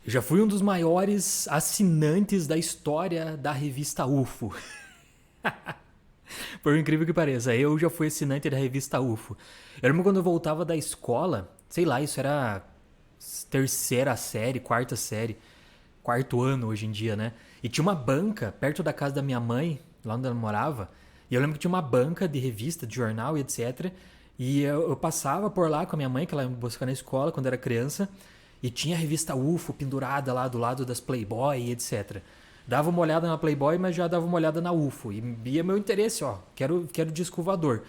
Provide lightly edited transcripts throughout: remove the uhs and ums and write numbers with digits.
Eu já fui um dos maiores assinantes da história da revista UFO. Por incrível que pareça, eu já fui assinante da revista UFO. Eu lembro quando eu voltava da escola, sei lá, isso era terceira série, quarta série, quarto ano hoje em dia, né? E tinha uma banca perto da casa da minha mãe, lá onde ela morava. E eu lembro que tinha uma banca de revista, de jornal e etc. E eu passava por lá com a minha mãe, que ela ia me buscar na escola quando era criança. E tinha a revista UFO pendurada lá do lado das Playboy e etc. Dava uma olhada na Playboy, mas já dava uma olhada na UFO. E via meu interesse, ó. Quero disco voador.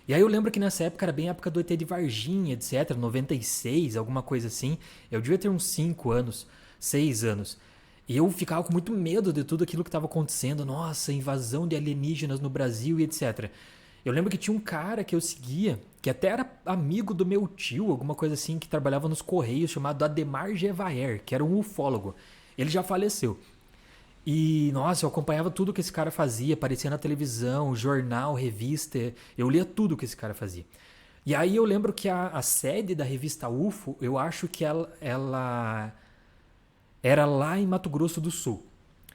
E aí eu lembro que nessa época era bem a época do ET de Varginha, etc. 96, alguma coisa assim. Eu devia ter uns 5 anos, 6 anos. E eu ficava com muito medo de tudo aquilo que estava acontecendo. Nossa, invasão de alienígenas no Brasil e etc. Eu lembro que tinha um cara que eu seguia, que até era amigo do meu tio, alguma coisa assim, que trabalhava nos Correios, chamado Ademar Gevaer, que era um ufólogo. Ele já faleceu. E, nossa, eu acompanhava tudo que esse cara fazia, aparecia na televisão, jornal, revista, eu lia tudo que esse cara fazia. E aí eu lembro que a sede da revista UFO, eu acho que ela era lá em Mato Grosso do Sul.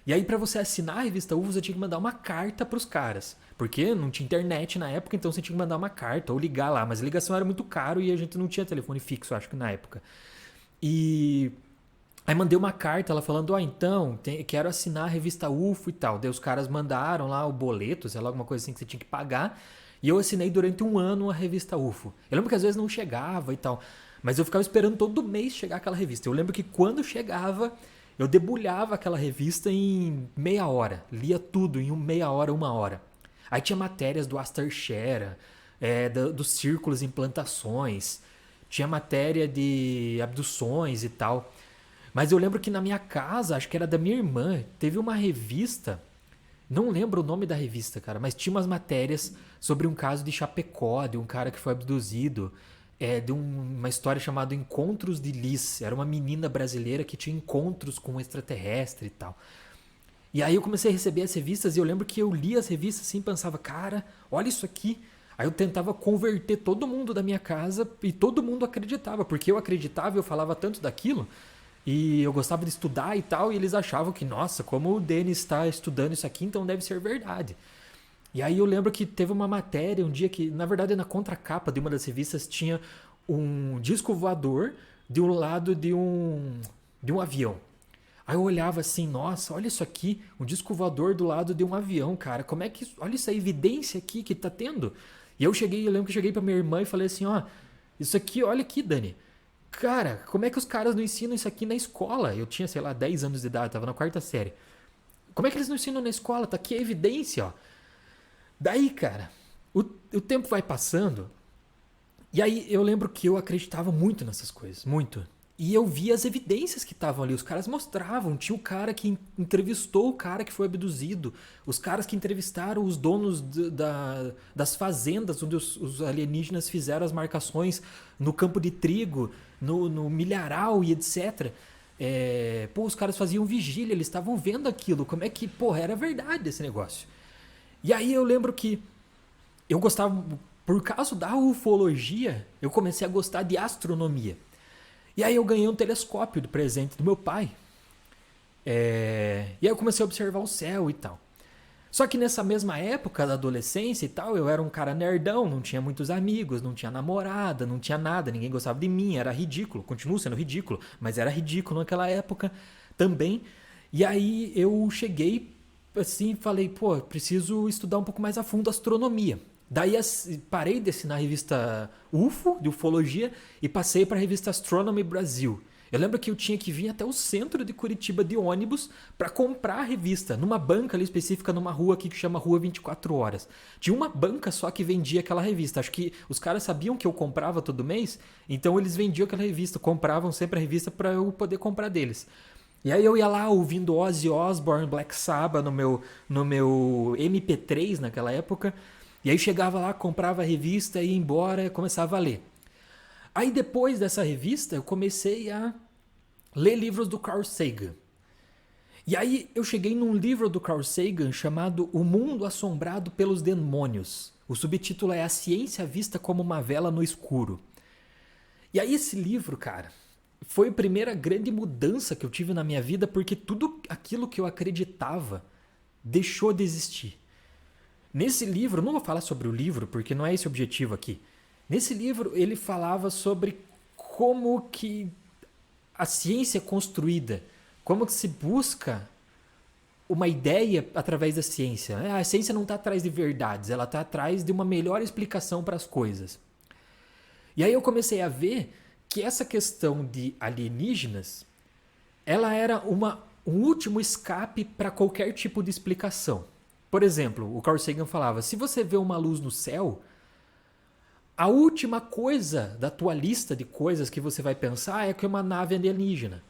E aí, para você assinar a revista UFO, você tinha que mandar uma carta pros caras. Porque não tinha internet na época, então você tinha que mandar uma carta ou ligar lá. Mas a ligação era muito caro e a gente não tinha telefone fixo, acho que na época. E aí mandei uma carta, ela falando, então, quero assinar a revista UFO e tal. Daí os caras mandaram lá o boleto, sei lá, alguma coisa assim que você tinha que pagar. E eu assinei durante um ano a revista UFO. Eu lembro que às vezes não chegava e tal. Mas eu ficava esperando todo mês chegar aquela revista. Eu lembro que quando chegava, eu debulhava aquela revista em meia hora. Lia tudo em meia hora, uma hora. Aí tinha matérias do Astor Shera, dos círculos em plantações. Tinha matéria de abduções e tal. Mas eu lembro que na minha casa, acho que era da minha irmã, teve uma revista. Não lembro o nome da revista, cara, mas tinha umas matérias sobre um caso de Chapecó, de um cara que foi abduzido, uma história chamada Encontros de Liz. Era uma menina brasileira que tinha encontros com um extraterrestre e tal. E aí eu comecei a receber as revistas e eu lembro que eu lia as revistas assim e pensava, cara, olha isso aqui. Aí eu tentava converter todo mundo da minha casa e todo mundo acreditava, porque eu acreditava e eu falava tanto daquilo e eu gostava de estudar e tal, e eles achavam que, nossa, como o Denis está estudando isso aqui, então deve ser verdade. E aí eu lembro que teve uma matéria um dia que, na verdade, na contracapa de uma das revistas tinha um disco voador de um lado de um avião. Aí eu olhava assim, nossa, olha isso aqui, um disco voador do lado de um avião, cara. Como é que. Olha essa evidência aqui que tá tendo. E eu lembro que eu cheguei pra minha irmã e falei assim, ó, isso aqui, olha aqui, Dani. Cara, como é que os caras não ensinam isso aqui na escola? Eu tinha, sei lá, 10 anos de idade, tava na quarta série. Como é que eles não ensinam na escola? Tá aqui a evidência, ó. Daí, cara, o tempo vai passando. E aí eu lembro que eu acreditava muito nessas coisas, muito. E eu via as evidências que estavam ali, os caras mostravam. Tinha o cara que entrevistou o cara que foi abduzido, os caras que entrevistaram os donos das fazendas onde os alienígenas fizeram as marcações no campo de trigo, no milharal e etc. Pô, os caras faziam vigília, eles estavam vendo aquilo. Como é que, porra, era verdade esse negócio. E aí eu lembro que eu gostava, por causa da ufologia, eu comecei a gostar de astronomia. E aí eu ganhei um telescópio de presente do meu pai. E aí eu comecei a observar o céu e tal. Só que nessa mesma época da adolescência e tal, eu era um cara nerdão, não tinha muitos amigos, não tinha namorada, não tinha nada, ninguém gostava de mim, era ridículo, continuo sendo ridículo, mas era ridículo naquela época também. E aí eu cheguei assim e falei, pô, preciso estudar um pouco mais a fundo astronomia. Daí parei de assinar a revista UFO, de ufologia, e passei para a revista Astronomy Brasil. Eu lembro que eu tinha que vir até o centro de Curitiba de ônibus para comprar a revista, numa banca ali específica, numa rua aqui que chama Rua 24 Horas. Tinha uma banca só que vendia aquela revista. Acho que os caras sabiam que eu comprava todo mês, então eles vendiam aquela revista, compravam sempre a revista para eu poder comprar deles. E aí eu ia lá ouvindo Ozzy Osbourne, Black Sabbath no meu MP3 naquela época. E aí chegava lá, comprava a revista, ia embora e começava a ler. Aí depois dessa revista eu comecei a ler livros do Carl Sagan. E aí eu cheguei num livro do Carl Sagan chamado O Mundo Assombrado pelos Demônios. O subtítulo é A Ciência Vista como uma Vela no Escuro. E aí esse livro, cara, foi a primeira grande mudança que eu tive na minha vida, porque tudo aquilo que eu acreditava deixou de existir. Nesse livro, não vou falar sobre o livro, porque não é esse o objetivo aqui. Nesse livro, ele falava sobre como que a ciência é construída, como que se busca uma ideia através da ciência. A ciência não está atrás de verdades, ela está atrás de uma melhor explicação para as coisas. E aí eu comecei a ver que essa questão de alienígenas, ela era um último escape para qualquer tipo de explicação. Por exemplo, o Carl Sagan falava, se você vê uma luz no céu, a última coisa da tua lista de coisas que você vai pensar é que é uma nave alienígena.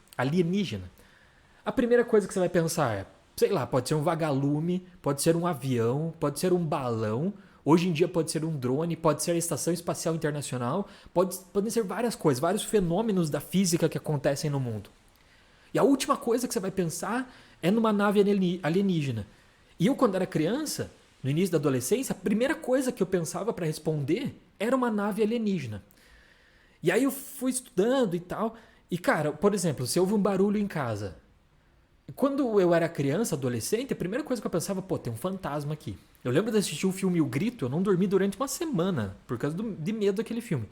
A primeira coisa que você vai pensar é, sei lá, pode ser um vagalume, pode ser um avião, pode ser um balão, hoje em dia pode ser um drone, pode ser a Estação Espacial Internacional, podem ser várias coisas, vários fenômenos da física que acontecem no mundo. E a última coisa que você vai pensar é numa nave alienígena. E eu, quando era criança, no início da adolescência, a primeira coisa que eu pensava para responder era uma nave alienígena. E aí eu fui estudando e tal. E, cara, por exemplo, se houve um barulho em casa. Quando eu era criança, adolescente, a primeira coisa que eu pensava, pô, tem um fantasma aqui. Eu lembro de assistir o filme O Grito, eu não dormi durante uma semana por causa de medo daquele filme.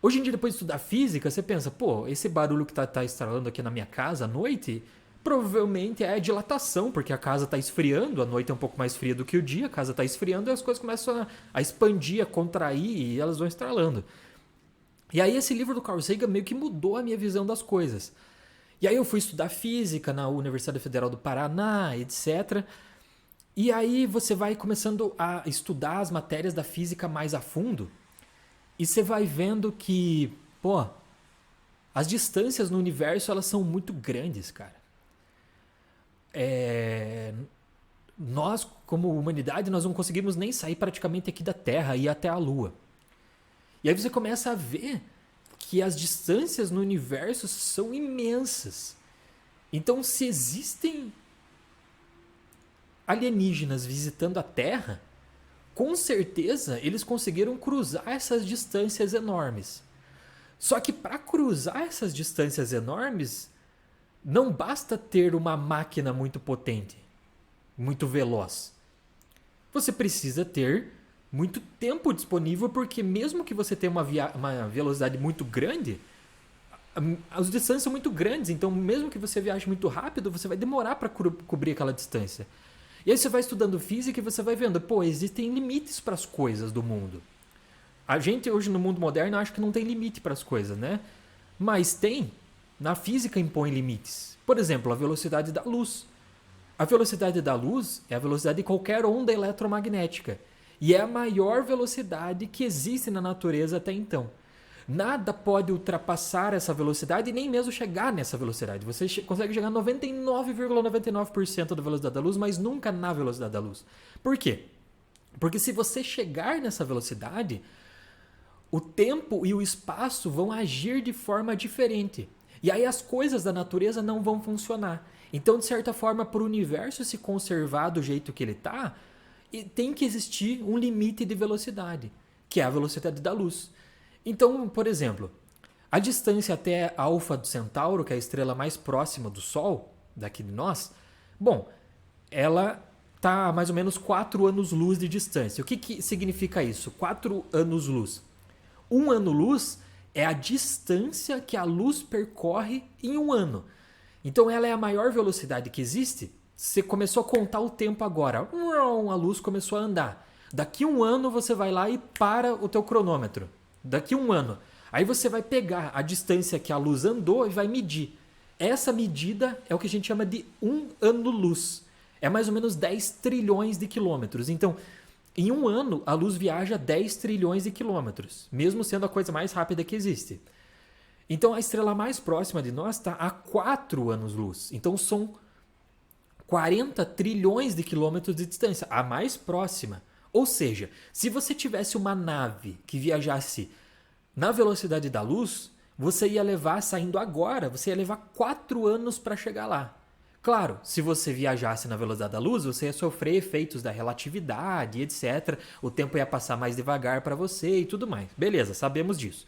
Hoje em dia, depois de estudar física, você pensa, pô, esse barulho que tá estralando aqui na minha casa à noite, provavelmente é a dilatação, porque a casa está esfriando, a noite é um pouco mais fria do que o dia, a casa está esfriando e as coisas começam a expandir, a contrair e elas vão estralando. E aí esse livro do Carl Sagan meio que mudou a minha visão das coisas. E aí eu fui estudar física na Universidade Federal do Paraná, etc. E aí você vai começando a estudar as matérias da física mais a fundo e você vai vendo que, pô, as distâncias no universo elas são muito grandes, cara. Nós, como humanidade, nós não conseguimos nem sair praticamente aqui da Terra e ir até a Lua. E aí você começa a ver que as distâncias no universo são imensas. Então, se existem alienígenas visitando a Terra, com certeza eles conseguiram cruzar essas distâncias enormes. Só que para cruzar essas distâncias enormes, não basta ter uma máquina muito potente, muito veloz. Você precisa ter muito tempo disponível, porque mesmo que você tenha uma velocidade muito grande, as distâncias são muito grandes, então mesmo que você viaje muito rápido, você vai demorar para cobrir aquela distância. E aí você vai estudando física e você vai vendo, pô, existem limites para as coisas do mundo. A gente hoje no mundo moderno acha que não tem limite para as coisas, né? Mas tem. Na física impõe limites. Por exemplo, a velocidade da luz. A velocidade da luz é a velocidade de qualquer onda eletromagnética. E é a maior velocidade que existe na natureza até então. Nada pode ultrapassar essa velocidade e nem mesmo chegar nessa velocidade. Você consegue chegar a 99,99% da velocidade da luz, mas nunca na velocidade da luz. Por quê? Porque se você chegar nessa velocidade, o tempo e o espaço vão agir de forma diferente. E aí as coisas da natureza não vão funcionar. Então, de certa forma, para o universo se conservar do jeito que ele está, tem que existir um limite de velocidade, que é a velocidade da luz. Então, por exemplo, a distância até Alfa do Centauro, que é a estrela mais próxima do Sol, daqui de nós, bom, ela está a mais ou menos 4 anos-luz de distância. O que significa isso? 4 anos-luz. 1 ano-luz é a distância que a luz percorre em um ano. Então ela é a maior velocidade que existe. Você começou a contar o tempo agora. A luz começou a andar. Daqui um ano você vai lá e para o teu cronômetro. Daqui um ano. Aí você vai pegar a distância que a luz andou e vai medir. Essa medida é o que a gente chama de 1 ano-luz. É mais ou menos 10 trilhões de quilômetros. Então, em um ano, a luz viaja 10 trilhões de quilômetros, mesmo sendo a coisa mais rápida que existe. Então, a estrela mais próxima de nós está a 4 anos-luz. Então, são 40 trilhões de quilômetros de distância, a mais próxima. Ou seja, se você tivesse uma nave que viajasse na velocidade da luz, você ia levar, saindo agora, você ia levar 4 anos para chegar lá. Claro, se você viajasse na velocidade da luz, você ia sofrer efeitos da relatividade, etc. O tempo ia passar mais devagar para você e tudo mais. Beleza, sabemos disso.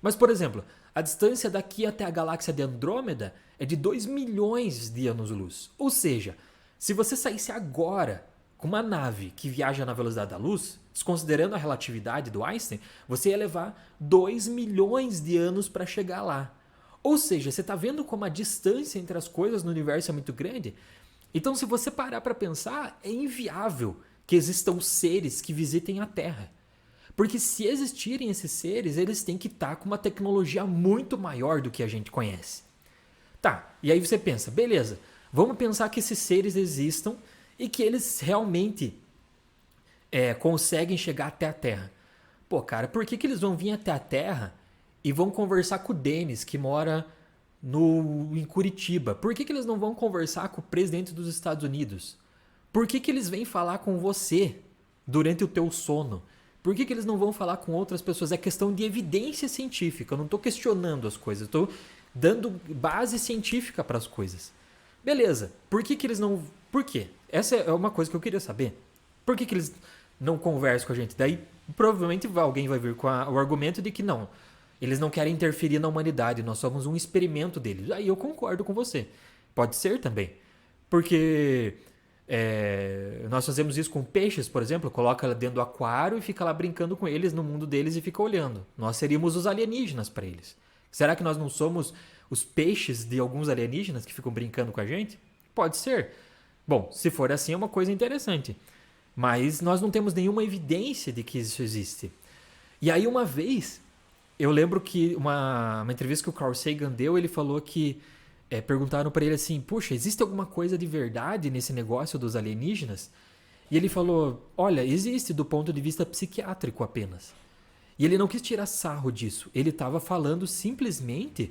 Mas, por exemplo, A distância daqui até a galáxia de Andrômeda é de 2 milhões de anos-luz. Ou seja, se você saísse agora com uma nave que viaja na velocidade da luz, desconsiderando a relatividade do Einstein, você ia levar 2 milhões de anos para chegar lá. Ou seja, você está vendo como a distância entre as coisas no universo é muito grande? Então, se você parar para pensar, é inviável que existam seres que visitem a Terra. Porque se existirem esses seres, eles têm que estar com uma tecnologia muito maior do que a gente conhece. Tá, e aí você pensa, beleza, vamos pensar que esses seres existam e que eles realmente conseguem chegar até a Terra. Pô, cara, por que eles vão vir até a Terra e vão conversar com o Denis, que mora em Curitiba? Por que eles não vão conversar com o presidente dos Estados Unidos? Por que eles vêm falar com você durante o teu sono? Por que eles não vão falar com outras pessoas? É questão de evidência científica. Eu não estou questionando as coisas. Estou dando base científica para as coisas. Beleza. Por que eles não... Por quê? Essa é uma coisa que eu queria saber. Por que eles não conversam com a gente? Daí, provavelmente, alguém vai vir com o argumento de que não. Eles não querem interferir na humanidade. Nós somos um experimento deles. Aí eu concordo com você. Pode ser também. Porque... nós fazemos isso com peixes, por exemplo, coloca ela dentro do aquário e fica lá brincando com eles no mundo deles e fica olhando. Nós seríamos os alienígenas para eles. Será que nós não somos os peixes de alguns alienígenas que ficam brincando com a gente? Pode ser. Bom, se for assim é uma coisa interessante. Mas nós não temos nenhuma evidência de que isso existe. E aí uma vez, eu lembro que uma entrevista que o Carl Sagan deu, ele falou que perguntaram para ele assim, puxa, existe alguma coisa de verdade nesse negócio dos alienígenas? E ele falou, olha, existe do ponto de vista psiquiátrico apenas. E ele não quis tirar sarro disso. Ele estava falando simplesmente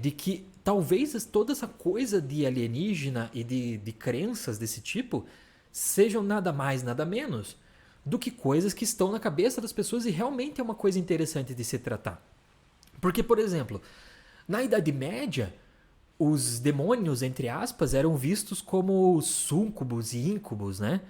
de que talvez toda essa coisa de alienígena e de crenças desse tipo sejam nada mais, nada menos do que coisas que estão na cabeça das pessoas e realmente é uma coisa interessante de se tratar. Porque, por exemplo, na Idade Média, os demônios, entre aspas, eram vistos como súncubos e íncubos, né?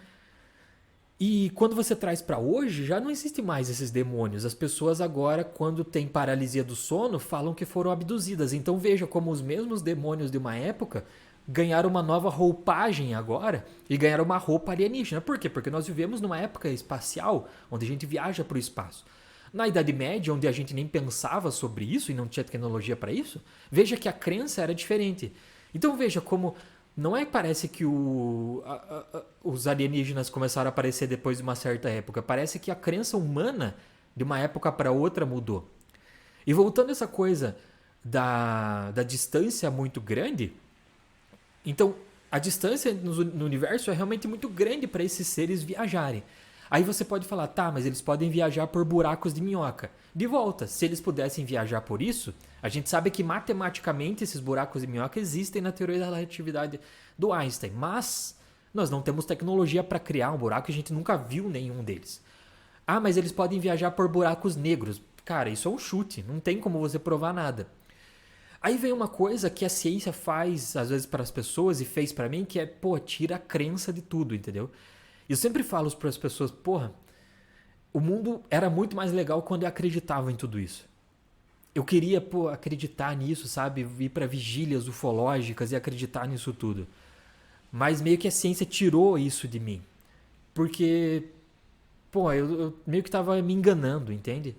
E quando você traz para hoje, já não existe mais esses demônios. As pessoas agora, quando tem paralisia do sono, falam que foram abduzidas. Então veja como os mesmos demônios de uma época ganharam uma nova roupagem agora e ganharam uma roupa alienígena. Por quê? Porque nós vivemos numa época espacial, onde a gente viaja para o espaço. Na Idade Média, onde a gente nem pensava sobre isso e não tinha tecnologia para isso, veja que a crença era diferente. Então veja como não é que parece que os alienígenas começaram a aparecer depois de uma certa época, parece que a crença humana de uma época para outra mudou. E voltando a essa coisa da distância muito grande, então a distância no universo é realmente muito grande para esses seres viajarem. Aí você pode falar, tá, mas eles podem viajar por buracos de minhoca. De volta, se eles pudessem viajar por isso, a gente sabe que matematicamente esses buracos de minhoca existem na teoria da relatividade do Einstein, mas nós não temos tecnologia para criar um buraco e a gente nunca viu nenhum deles. Ah, mas eles podem viajar por buracos negros. Cara, isso é um chute, não tem como você provar nada. Aí vem uma coisa que a ciência faz, às vezes, para as pessoas e fez para mim, que é, pô, tira a crença de tudo, entendeu? Eu sempre falo para as pessoas, porra, o mundo era muito mais legal quando eu acreditava em tudo isso. Eu queria, pô, acreditar nisso, sabe? Ir para vigílias ufológicas e acreditar nisso tudo. Mas meio que a ciência tirou isso de mim. Porque, pô, eu meio que tava me enganando, entende?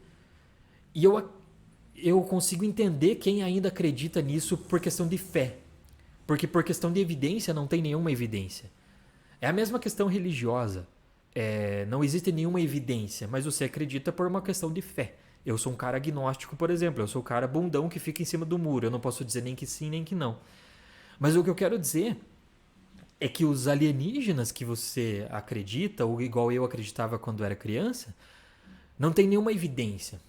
E eu consigo entender quem ainda acredita nisso por questão de fé. Porque por questão de evidência não tem nenhuma evidência. É a mesma questão religiosa. Não existe nenhuma evidência, mas você acredita por uma questão de fé. Eu sou um cara agnóstico, por exemplo. Eu sou o cara bundão que fica em cima do muro. Eu não posso dizer nem que sim, nem que não. Mas o que eu quero dizer é que os alienígenas que você acredita, ou igual eu acreditava quando era criança, não tem nenhuma evidência.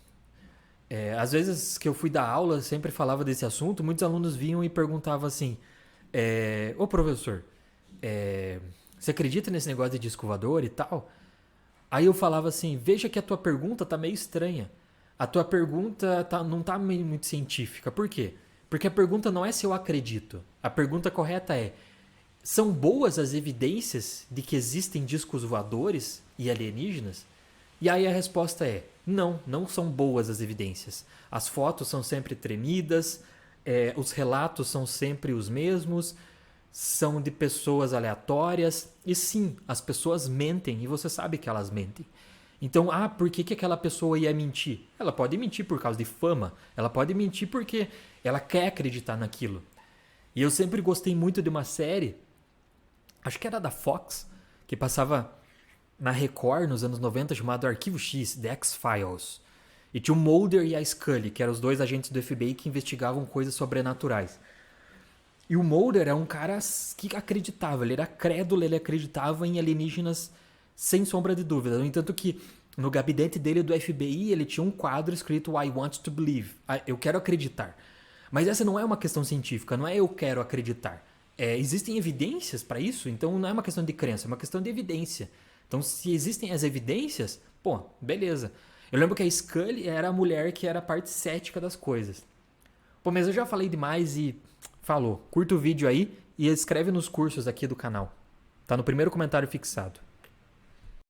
Às vezes que eu fui dar aula, eu sempre falava desse assunto, muitos alunos vinham e perguntavam assim, ô professor, você acredita nesse negócio de disco voador e tal? Aí eu falava assim, veja que a tua pergunta tá meio estranha. A tua pergunta não tá meio muito científica. Por quê? Porque a pergunta não é se eu acredito. A pergunta correta é, são boas as evidências de que existem discos voadores e alienígenas? E aí a resposta é, Não são boas as evidências. As fotos são sempre tremidas, os relatos são sempre os mesmos, são de pessoas aleatórias. E sim, as pessoas mentem e você sabe que elas mentem. Então, por que aquela pessoa ia mentir? Ela pode mentir por causa de fama, ela pode mentir porque ela quer acreditar naquilo. E eu sempre gostei muito de uma série, acho que era da Fox, que passava na Record nos anos 90, chamado Arquivo X, The X-Files. E tinha o Mulder e a Scully, que eram os dois agentes do FBI que investigavam coisas sobrenaturais. E o Mulder era um cara que acreditava, ele era crédulo, ele acreditava em alienígenas sem sombra de dúvida. No entanto que no gabinete dele do FBI, ele tinha um quadro escrito I want to believe, eu quero acreditar. Mas essa não é uma questão científica, não é eu quero acreditar. Existem evidências para isso, então não é uma questão de crença, é uma questão de evidência. Então se existem as evidências, pô, beleza. Eu lembro que a Scully era a mulher que era a parte cética das coisas. Pô, mas eu já falei demais e falou. Curta o vídeo aí e escreve nos cursos aqui do canal. Tá no primeiro comentário fixado.